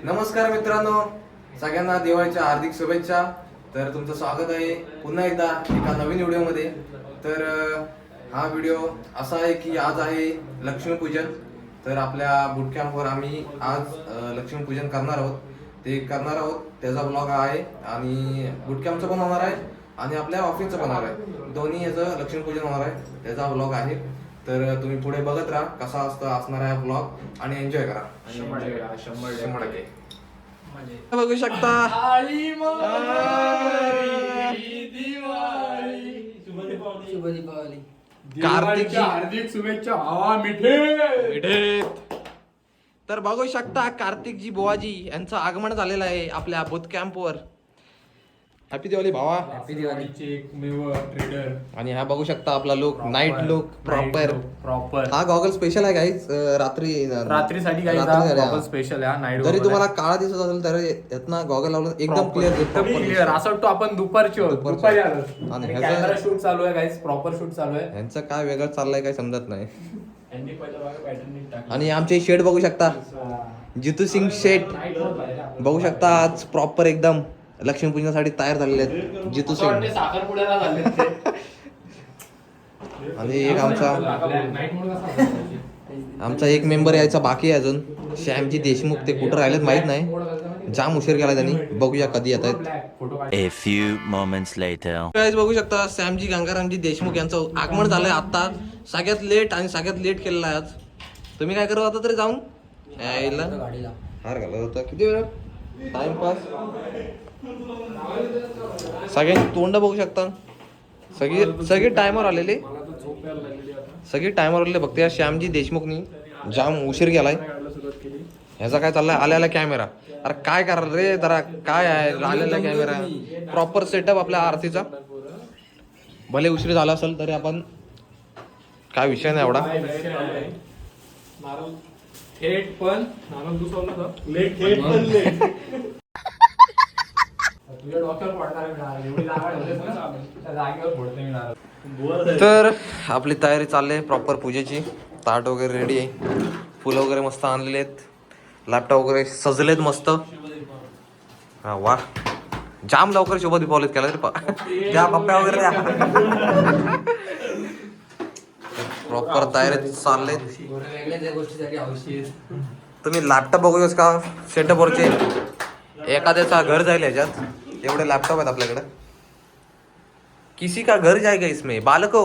नमस्कार मित्रांनो, सगळ्यांना दिवाळीच्या हार्दिक शुभेच्छा. तर तुमचं स्वागत आहे पुन्हा एकदा एका नवीन व्हिडिओमध्ये. तर हा व्हिडिओ असा आहे की आज आहे लक्ष्मीपूजन. तर आपल्या बूट कॅम्पवर आम्ही आज लक्ष्मीपूजन करणार आहोत. त्याचा ब्लॉग आहे आणि बूट कॅम्पचं पण होणार आहे आणि आपल्या ऑफिसचं पण होणार आहे. दोन्ही याचं लक्ष्मीपूजन होणार आहे, त्याचा ब्लॉग आहे. तर तुम्ही पुढे बघत राहा कसा असणार आहे ब्लॉग आणि एन्जॉय करा. 100% बघू शकता. कार्तिकची हार्दिक शुभेच्छा. हवा मिठे. तर बघू शकता कार्तिकजी बुवाजी यांचं आगमन झालेलं आहे आपल्या बूथ कॅम्पवर. हॅपी दिवाळी भावा. हॅपी दिवाळीचे एकमेव ट्रेडर. आणि हा बघू शकता आपला लुक, नाईट लुक प्रॉपर. हा गॉगल स्पेशल आहे गाईज, रात्रीसाठी गॉगल स्पेशल आहे. नाईट जरी तुम्हाला काळा दिसत असेल तर यातनं गॉगल लावलं एकदम क्लिअर असं वाटतो आपण दुपारी आलो. आणि कॅमेरा शूट चालू आहे गाईज, प्रॉपर शूट चालू आहे. यांचं काय वेगळं चाललंय काय समजत नाही. आणि आमचे शेड बघू शकता, जितू सिंग शेट बघू शकता आज प्रॉपर एकदम लक्ष्मीपूजनासाठी तयार झालेले आहेत जितू सिंग. आणि एक आमचा एक मेंबर यायचा बाकी आहे अजून, श्यामजी देशमुख. ते कुठं राहिलेत माहित नाही, जाम उशीर केला त्यांनी. बघूया कधी येत आहेत. A few moments later. बघू शकता श्यामजी गंगारामजी देशमुख यांचं आगमन झालंय आता, सगळ्यात लेट केलेलं आहे आज. तुम्ही काय करत होता तरी जाऊन यायला हार घालत होता. किती वेळ टाइमपास. सगळ्यांची तोंड बघू शकता, सगळे टायमर आलेले, फक्त या श्यामजी देशमुखनी जाम उशीर गेलाय. ह्याचा काय चाललाय, आलेला कॅमेरा. अरे काय करा रे जरा, काय आहे आलेला कॅमेरा. प्रॉपर सेटअप आपल्या आरतीचा. भले उशीर झाला असेल तरी आपण काय विषय नाही एवढा. तर आपली तयारी चालली प्रॉपर पूजेची. ताट वगैरे रेडी आहे, फुलं वगैरे मस्त आणलेले आहेत, लॅपटॉप वगैरे सजलेत मस्त. हा वा, जाम लवकर शुभ दीपावलीत केला रे. द्या पप्प्या वगैरे द्या. प्रॉपर तयारी चालले. तुम्ही लॅपटॉप बघू का सेटअप वरचे, एखाद्याचा घर जाईल याच्यात. एवढे लॅपटॉप आहेत आपल्याकडे. किसी का घर जाएगा इसमें बालको,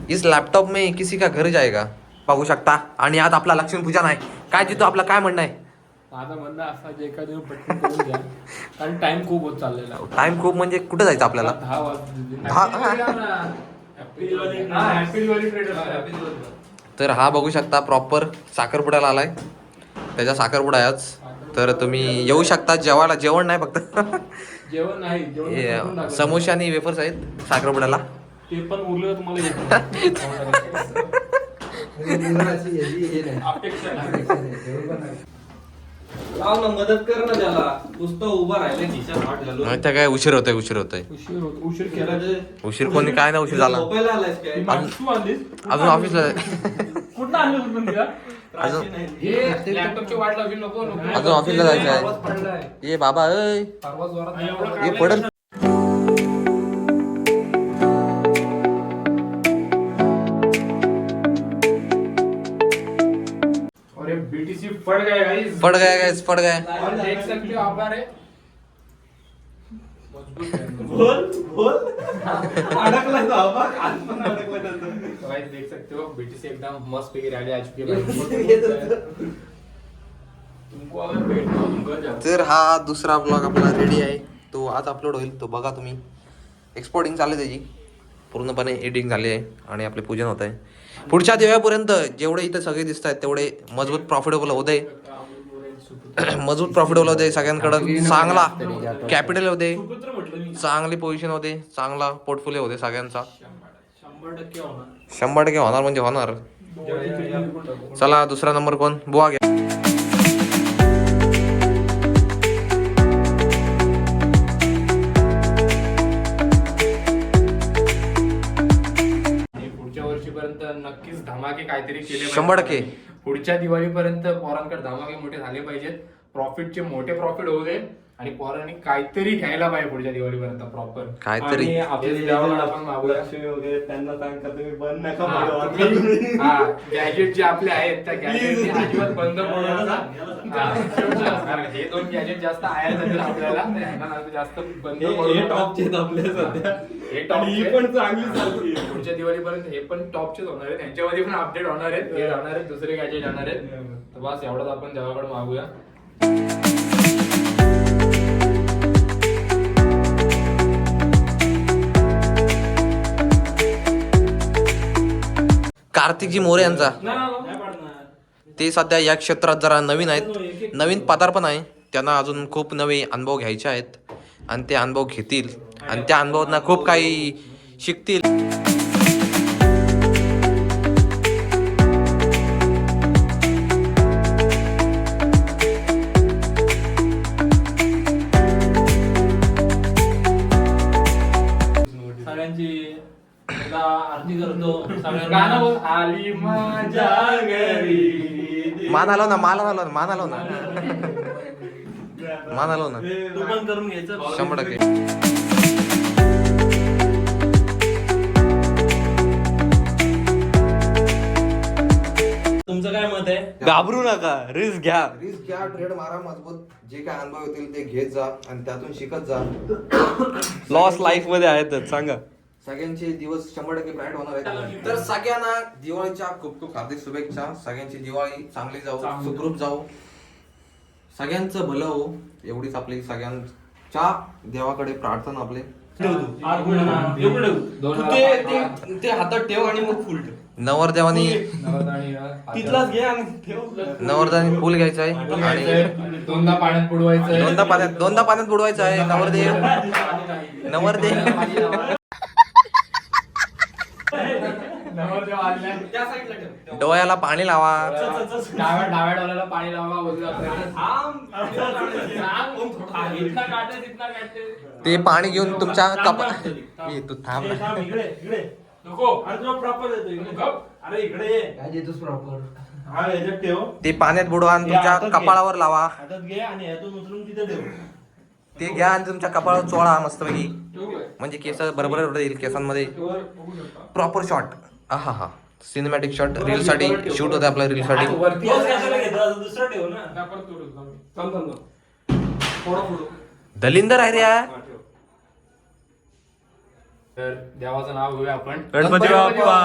इस लॅपटॉप में किसी का घर जाएगा. बघू शकता. आणि आज आपला लक्ष्मीपूजन आहे. काय जितो आपला काय म्हणणं आहे? माझं म्हणणं असं जे एखाद्या पटकन करून घ्या, कारण टाइम खूप होत चाललेला. टाइम खूप म्हणजे कुठे जायचं आपल्याला? 10 वाजले. तर हा बघू शकता प्रॉपर साखरपुड्याला आलाय, त्याच्या साखरपुडा आहे आज. तर तुम्ही येऊ शकता जेवायला. जेवण नाही फक्त जेवण नाही, समोसे आणि वेफर्स आहेत साखरपुड्याला. ते पण उरलं तुम्हाला मदत कर ना त्याला, नुसतं उभा राहिलं खिशात हात घालून. त्या काय उशीर होतोय. उशीर केला. उशीर कोणी काय नाही, उशीर झाला. झोपायला आलायस काय? अजून ऑफिसला कुठं आणलं तिला? अजून लॅपटॉपची वाट लावली. नको अजून ऑफिसला जायचं आहे. ये बाबा अय ये पडल. अरे बीटीसी फट गया गाइस. पड गया. और देख सकते हो आप रे, बोल अडकला जावा, आज पण अडकला नंतर. गाइस देख सकते हो बीटीसी एकदम मस्त पैकी रेडी आ चुकी है. तुमको अगर बैठना हो तुम घर जाओ. तर हा दुसरा ब्लॉग आपला रेडी आहे, तो आज अपलोड होईल. तो बघा तुम्ही. एक्सपोर्टिंग चालली त्याची पूर्णपणे, एडिटिंग झाली आहे आणि आपले पूजन होत आहे. पुढच्या दिव्यापर्यंत जेवढे इथे सगळे दिसत आहेत तेवढे मजबूत प्रॉफिटेबल होत आहे. सगळ्यांकडं चांगला कॅपिटल होते, चांगली पोझिशन होते, चांगला पोर्टफोलिओ होते सगळ्यांचा. 100% होणार म्हणजे होणार. चला दुसरा नंबर कोण? बुवा घ्या. पुढच्या वर्षीपर्यंत नक्कीच धमाके काहीतरी केले 100%. पुढच्या दिवाळीपर्यंत पोरांकडे धमाके मोठे झाले पाहिजेत, प्रॉफिटचे मोठे प्रॉफिट होऊ दे आणि पोरांनी काहीतरी घ्यायला पाहिजे पुढच्या दिवाळीपर्यंत प्रॉपर काहीतरी आणि आपले जे आपण मागूया. लक्ष्मी वगैरे त्यांना सांगता तुम्ही बंद नका पडू. गॅजेट जे आपले आहेत त्या गॅजेट अजिबात बंद पडू नका. कारण हे 2 गॅजेट जास्त आहेत आपल्याला, त्यांना जास्त बंद पडू हे नका. टॉपचे आहेत आपले सध्या. हे आणि टॉपचे. ही पण चांगली चालली. पुढच्या दिवाळीपर्यंत हे पण टॉपचेच होणार आहेत, त्यांच्यामध्ये पण अपडेट होणार आहेत, हे जाणार आहेत, दुसरे गॅजेट जाणार आहेत. तर बस एवढंच आपण देवाकडे मागूया. कार्तिकजी मोरे यांचा नाही पडणार. ते सध्या या क्षेत्रात जरा नवीन आहेत, नवीन पदार्पण आहे, त्यांना अजून खूप नवे अनुभव घ्यायचे आहेत आणि ते अनुभव घेतील आणि त्या अनुभवांना खूप काही शिकतील. सगळ्यांची एकदा आरती करतो. गाणं बोल. आली माझ्या घरी. मान आलो ना, मान आलो ना, मान आलो ना, मान आलो ना, तू पण करून घ्यायचं 100%. तुमचं काय मत आहे? घाबरू नका, रिस्क घ्या. रिस्क घ्या, ट्रेड मारा मजबूत, जे काय अनुभव येतील ते घेत जा आणि त्यातून शिकत जा. लॉस लाईफ मध्ये आहेतच, सांगा. सगळ्यांचे दिवस 100% ब्राईट होणार आहेत. तर सगळ्यांना दिवाळीच्या खूप खूप हार्दिक शुभेच्छा. सगळ्यांची दिवाळी चांगली जाऊ, सुखरूप जाऊ, सगळ्यांचं भलं हो, एवढीच आपली सगळ्यांच्या देवाकडे प्रार्थना. आपले ते हातात ठेव आणि मग फुल ठेव. नवरदेवानी तिथलाच घे आणि ठेव. नवरदेवानी फुल घ्यायचं आहे आणि दोनदा पाण्यात बुडवायचं. दोनदा पाण्यात बुडवायचं आहे. नवरदेव त्या साईडला ठेव. डोळ्याला पाणी लावा. डाव्या डोळ्याला पाणी लावा. उजव्या इथनं काढते, तिथनं काढते. ते पाणी घेऊन तुमच्या कपा तू थांब ना. थांब, इकडे नको. अरे तुला प्रॉपर देतो इकडे. अरे इकडे ये. काय देतोस प्रॉपर? हा याच्यात ठेव. ते पाण्यात बुडवा आणि तुमच्या कपाळावर लावा. हातात घे आणि यातून उचलून तिथे ठेव. ते घ्या आणि तुमच्या कपाळावर चोळा मस्तपैकी, म्हणजे केस बरोबर येईल केसांमध्ये. Proper shot. हा हा, सिनेमॅटिक शॉट रील साठी शूट होते आपल्या रील साठी. तोच कशाला घेतला? दुसरा ठेव ना. थोडं पुढं. दलिंदर आहे रे. तर देवाचं नाव घेऊया आपण. गणपती बाप्पा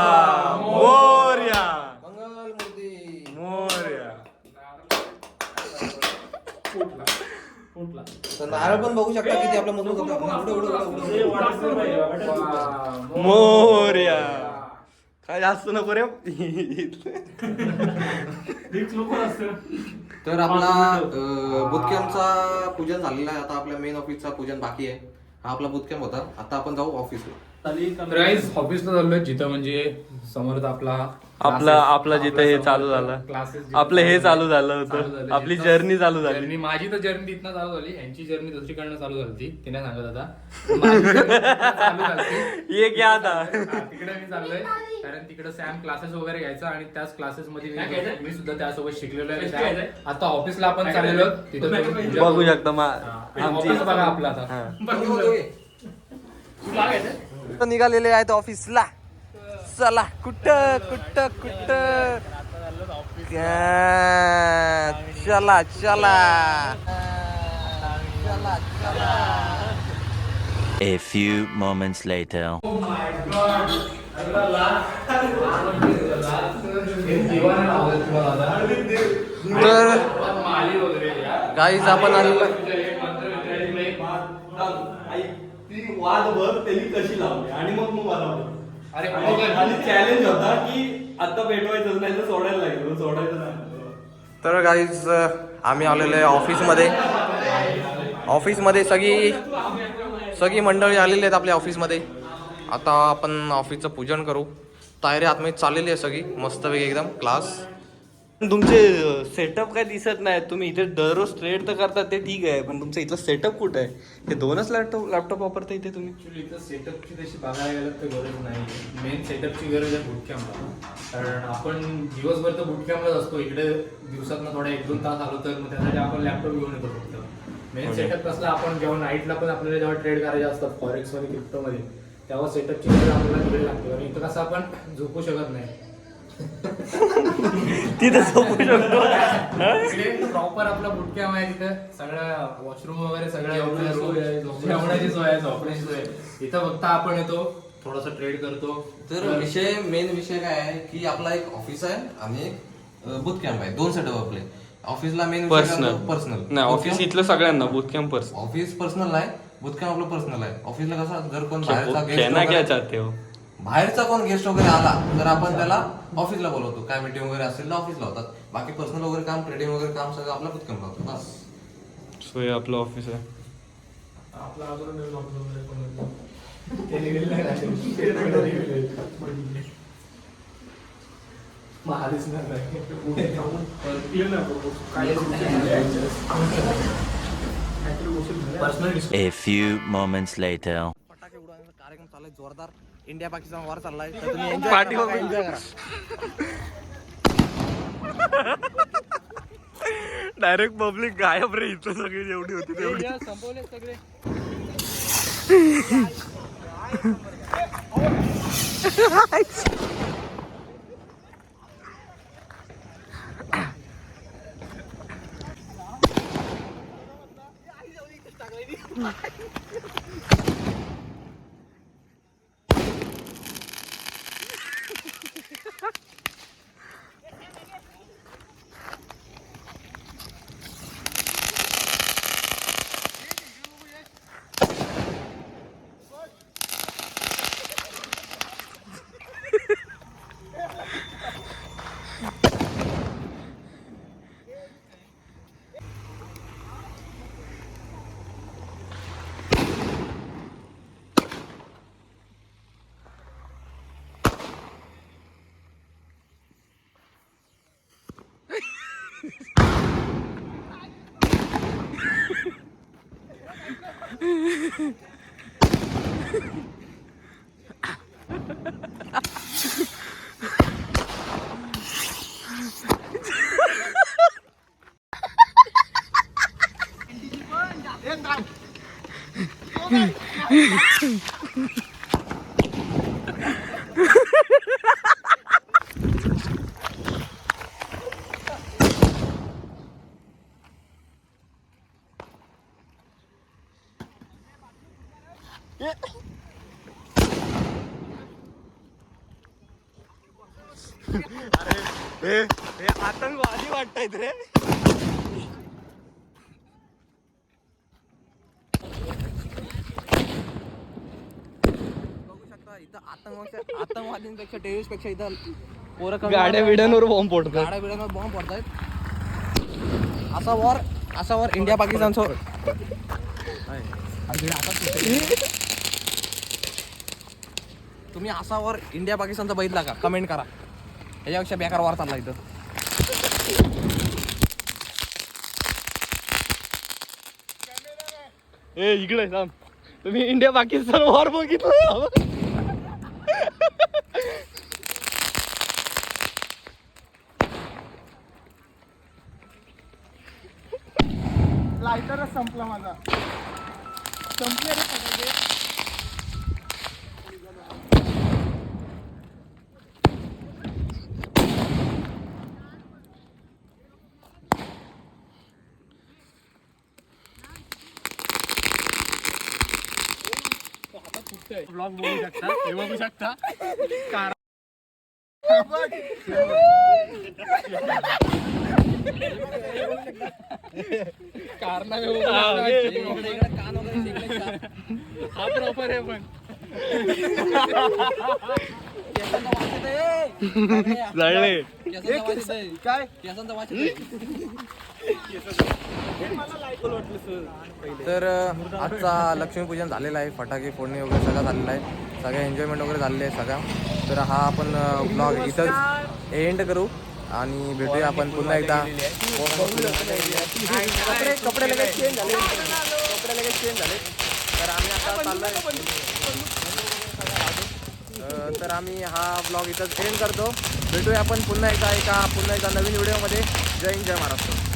मोरया. मोरया. फुटला. तर नारळ पण बघू शकता किती आपला मजबूत होता. हे वाटत नाही पाहिजे. मोरया. काय जास्त नको रे. तर आपला बुटकॅम्पचा पूजन झालेला आहे. आता आपल्या मेन ऑफिसचा पूजन बाकी आहे. हा आपला बुटकॅम्प होता. आता आपण जाऊ ऑफिसला. ऑफिसला चाललोय जिथं म्हणजे समोर आपला जिथे हे चालू झालं, क्लासेस आपलं हे चालू झालं होतं, आपली जर्नी चालू झाली. जर्नी माझी तर जर्नी तिथनं चालू झाली, यांची जर्नी दुसरीकडनं चालू झाली. तिने सांगत होता माझी journey चालू झाली. ये क्या आता. तिकडे मी चाललोय कारण तिकडे सॅम क्लासेस वगैरे घ्यायचा आणि त्याच क्लासेस मध्ये मी सुद्धा त्यासोबत शिकलेलो आहे. आता ऑफिसला आपण चाललेलो तिथं बघू शकता आमची बघा आपला आता निघालेले आहेत ऑफिसला. चला कुठं कुठं कुठं चला चला चला चला. A few moments later. तर गाईज आपण आलेलो ती वाद बघ त्यांनी कशी लावली आणि मग मला अरे आणि चॅलेंज होता की आता भेटवायचं नाही तर सोडायला लागेल. सोडायचं नाही. तर गाईज आम्ही आलेलो आहे ऑफिसमध्ये. ऑफिसमध्ये सगळी मंडळी आलेली आहेत आपल्या ऑफिसमध्ये. आता आपण ऑफिसचं पूजन करू. तयारी आतमध्ये चाललेली आहे सगळी मस्तपैकी एकदम क्लास. तुमचे सेटअप काय दिसत नाही. तुम्ही इथे दररोज ट्रेड तर करतात ते ठीक आहे, पण तुमचं इथलं सेटअप कुठं आहे? हे 2च लॅपटॉप वापरता इथे तुम्ही? ऍक्च्युली इथं सेटअपची तशी बघायला गेलं तर गरज नाही. मेन सेटअपची गरज आहे बुटकॅम्पला. कारण आपण दिवसभर तर बुटकॅम्पलाच असतो. इकडे दिवसातनं थोडा 1-2 तास आलो तर मग त्यासाठी आपण लॅपटॉप घेऊन येतो फक्त. मेन सेटअप कसला, आपण जेव्हा नाईटला पण आपल्याला जेव्हा ट्रेड करायचे असतात फॉरेक्समध्ये क्रिप्टोमध्ये, तेव्हा सेटअपची गरज आपल्याला तिकडे लागते. कारण इथं कसं आपण झोपू शकत नाही. तिथे झोपू शकतो. प्रॉपर आपला बुटकॅम्प आहे. तिथे सगळं वॉशरूम वगैरे सगळं जेवणाची सोय आहे, झोपण्याची सोय आहे. इथं फक्त आपण येतो, थोडासा ट्रेड करतो. तर मेन विषय काय आहे की आपला एक ऑफिस आहे आणि एक बूथ कॅम्प आहे. 2 सेटअप आपले. ऑफिसला मेन पर्सनल पर्सनल ऑफिस इथलं सगळ्यांना बूथकॅम्प पर्सनल. ऑफिस पर्सनल आहे, बूथ कॅम्प आपलं पर्सनल आहे. ऑफिसला कसं जर कोण कहना क्या बाहेरचा चाहते हो? बाहेरचा कोण गेस्ट वगैरे आला तर आपण त्याला ऑफिसला बोलवतो. काय मीटिंग वगैरे असेल तर ऑफिसला होतात. बाकी पर्सनल वगैरे काम, ट्रेडिंग वगैरे काम सगळं आपला बूथ कॅम्प होतं बस. सो हे आपलं ऑफिस आहे. आपला अजून नवीन ऑफिस वगैरे पण होतं. ते निघेल नाही राहिले. ते निघेल. मला दिसणार नाही. A few moments later. फटाके उडवण्याचा कार्यक्रम चाललाय जोरदार. इंडिया पाकिस्तान वार चाललाय तर तुम्ही एन्जॉय पार्टी करा, बघा. एन्जॉय करा. डायरेक्ट पब्लिक गायब रे. इथं सगळी एवढी होती तेवढी. संपवले सगळे. हे आतंकवादी वाटतायत रे. बघू शकता इथं आतंकवादींपेक्षा टेररिस्ट पेक्षा इथं पोरं कमी गाड्या आहेत. बिड्यांवर बॉम्ब पडतात. गाड्या बिड्यांवर बॉम्ब पडतायत. असा वॉर इंडिया पाकिस्तानचा तुम्ही असा वॉर इंडिया पाकिस्तानचा बघितला का? कमेंट करा. याच्यापेक्षा बेकार वॉर चालला इथं. ए इकडे थांब. तुम्ही इंडिया पाकिस्तान वॉर बघितलं? लायटरच संपला माझा. संपले रे फटाके. ब्लॉग बघू शकता, हे बघू शकता. कारनामे बघू शकता. हा प्रॉपर आहे पण जळले. काय तर आजचा लक्ष्मीपूजन झालेलं आहे. फटाके फोडणे वगैरे सगळं झालेलं आहे. सगळं एन्जॉयमेंट वगैरे झालेलं आहे सगळं. तर हा आपण ब्लॉग इथंच एंड करू. आणि भेटूया आपण पुन्हा एकदा. कपडे लगेच चेंज झाले, तर आम्ही आता चाललोय. तर आम्ही हा ब्लॉग इथंच एंड करतो. भेटूया आपण पुन्हा एकदा नवीन व्हिडिओमध्ये. जय हिंद, जय महाराष्ट्र.